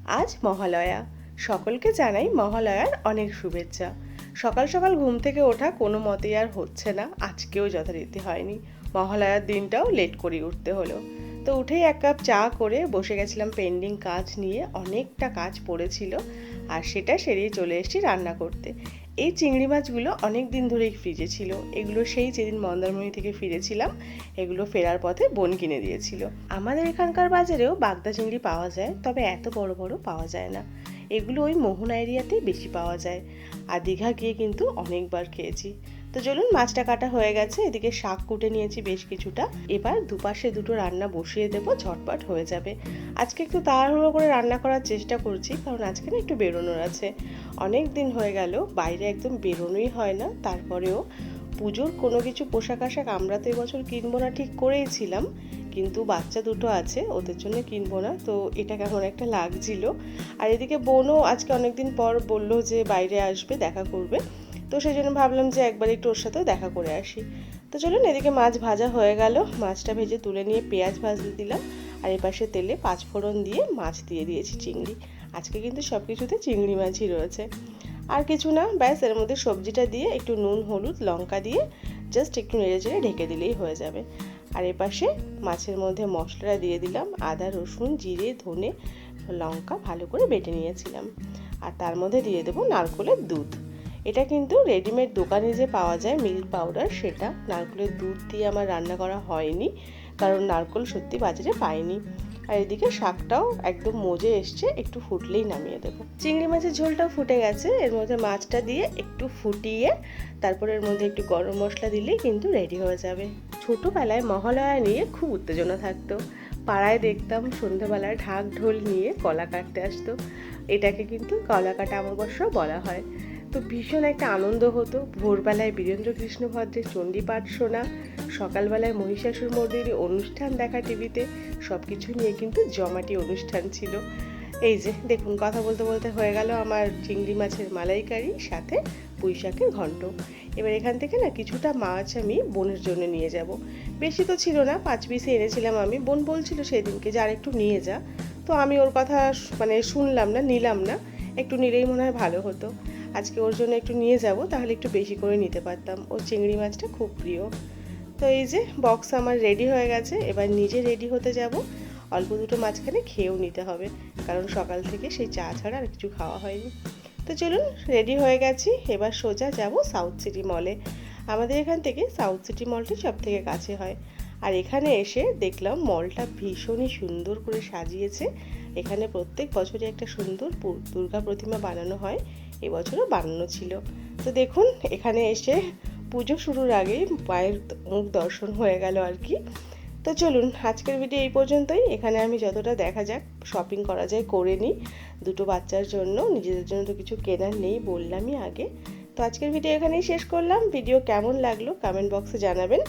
আজ মহালয়া। সকলকে জানাই মহালয়ার অনেক শুভেচ্ছা। সকাল সকাল ঘুম থেকে ওঠা কোনো মতেই আর হচ্ছে না, আজকেও যথারীতি হয়নি। মহালয়ার দিনটাও লেট করে উঠতে হলো। তো উঠেই এক কাপ চা করে বসে গেছিলাম পেন্ডিং কাজ নিয়ে, অনেকটা কাজ পড়েছিল আর সেটা সেরেই চলে এসেছি রান্না করতে। এই চিংড়ি মাছগুলো অনেক দিন ধরেই ফ্রিজে ছিল, এগুলো সেই যেদিন মন্দারমণি থেকে ফিরেছিলাম এগুলো ফেরার পথে বোন কিনে দিয়েছিল। আমাদের এখানকার বাজারেও বাগদা চিংড়ি পাওয়া যায়, তবে এত বড় বড় পাওয়া যায় না। এগুলো ওই মোহনা এরিয়াতেই বেশি পাওয়া যায়, আর দীঘা গিয়ে কিন্তু অনেকবার খেয়েছি। তো চলুন, মাছটা কাটা হয়ে গেছে, এদিকে শাক কুটে নিয়েছি বেশ কিছুটা। এবার দুপাশে দুটো রান্না বসিয়ে দেবো, ঝটপট হয়ে যাবে। আজকে একটু তাড়াহুড়ো করে রান্না করার চেষ্টা করছি, কারণ আজকে না একটু বেরোনোর আছে। অনেক দিন হয়ে গেল বাইরে একদম বেরোনোই হয় না। তারপরেও পুজোর কোনো কিছু পোশাক আশাক আমরা তো এবছর কিনবো না ঠিক করেইছিলাম, কিন্তু বাচ্চা দুটো আছে, ওদের জন্য কিনবো না। তো এটা কেমন একটা লাগছিল। আর এদিকে বোনও আজকে অনেকদিন পর বললো যে বাইরে আসবে, দেখা করবে। তো সেই জন্য ভাবলাম যে একবার একটু ওর সাথেও দেখা করে আসি। তো চলুন, এদিকে মাছ ভাজা হয়ে গেল, মাছটা ভেজে তুলে নিয়ে পেঁয়াজ ভাজতে দিলাম। আর এপাশে তেলে পাঁচফোড়ন দিয়ে মাছ দিয়ে দিয়েছি চিংড়ি। আজকে কিন্তু সব কিছুতে চিংড়ি মাছই রয়েছে। আর কিছু না, ব্যাস এর মধ্যে সবজিটা দিয়ে একটু নুন হলুদ লঙ্কা দিয়ে জাস্ট একটু নেড়ে চেড়ে ঢেকে দিলেই হয়ে যাবে। আর এপাশে মাছের মধ্যে মশলাটা দিয়ে দিলাম, আদা রসুন জিরে ধনে লঙ্কা ভালো করে বেটে নিয়েছিলাম। আর তার মধ্যে দিয়ে দেবো নারকেলের দুধ। এটা কিন্তু রেডিমেড দোকানে যে পাওয়া যায় মিল্ক পাউডার, সেটা নারকেলের দুধ দিয়ে আমার রান্না করা হয়নি, কারণ নারকেল সত্যি বাজারে পাইনি। আর এদিকে শাকটাও একদম মজে এসছে, একটু ফুটলেই নামিয়ে দেবো। চিংড়ি মাছের ঝোলটাও ফুটে গেছে, এর মধ্যে মাছটা দিয়ে একটু ফুটিয়ে তারপর এর মধ্যে একটু গরম মশলা দিলেই কিন্তু রেডি হয়ে যাবে। ছোটোবেলায় মহালয়া নিয়ে খুব উত্তেজনা থাকতো। পাড়ায় দেখতাম সন্ধ্যাবেলায় ঢাক ঢোল নিয়ে কলা কাটতে আসতো। এটাকে কিন্তু কলা কাটা অমাবস্যা বলা হয়। তো ভীষণ একটা আনন্দ হতো। ভোরবেলায় বীরেন্দ্র কৃষ্ণ ভদ্রের চণ্ডীপাঠ শোনা, সকালবেলায় মহিষাসুর মর্দিনী অনুষ্ঠান দেখা টিভিতে, সব কিছু নিয়ে কিন্তু জমাটি অনুষ্ঠান ছিল। এই যে দেখুন, কথা বলতে বলতে হয়ে গেল আমার চিংড়ি মাছের মালাইকারি, সাথে পুঁই শাকের ঘন্ট। এবার এখান থেকে না কিছুটা মাছ আমি বোনের জন্য নিয়ে যাব। বেশি তো ছিল না, 5 পিসে এনেছিলাম আমি। বোন বলছিল সেদিনকে যে আর একটু নিয়ে যা। তো আমি ওর কথা শুনলাম না, নিলাম না। একটু নিলেই মনে হয় ভালো হতো। আজকে ওর জন্য একটু নিয়ে যাব, তাহলে একটু বেশি করে নিতে পারতাম। ওর চিংড়ি মাছটা খুব প্রিয়। তো এই যে বক্স আমার রেডি হয়ে গেছে, এবার নিজে রেডি হতে যাব। অল্প দুটো মাঝখানে খেয়েও নিতে হবে, কারণ সকাল থেকে সেই চা ছাড়া আর কিছু খাওয়া হয়নি। তো চলুন, রেডি হয়ে গেছি, এবার সোজা যাব সাউথ সিটি মলে। আমাদের এখান থেকে সাউথ সিটি মলটা সব থেকে কাছে হয়। আর এখানে এসে দেখলাম মলটা ভীষণই সুন্দর করে সাজিয়েছে। এখানে প্রত্যেক বছরই একটা সুন্দর দুর্গা প্রতিমা বানানো হয়, এবছরও বানানো ছিল। তো দেখুন, এখানে এসে পুজো শুরুর আগেই মায়ের মুখ দর্শন হয়ে গেল আর কি। তো চলুন, আজকের ভিডিও এই পর্যন্তই। এখানে আমি যতটা দেখা যাক শপিং করা যায় করে নিই, দুটো বাচ্চার জন্য, নিজেদের জন্য তো কিছু কেনার নেই, বললামই আগে। তো আজকের ভিডিও এখানেই শেষ করলাম। ভিডিও কেমন লাগলো কমেন্ট বক্সে জানাবেন।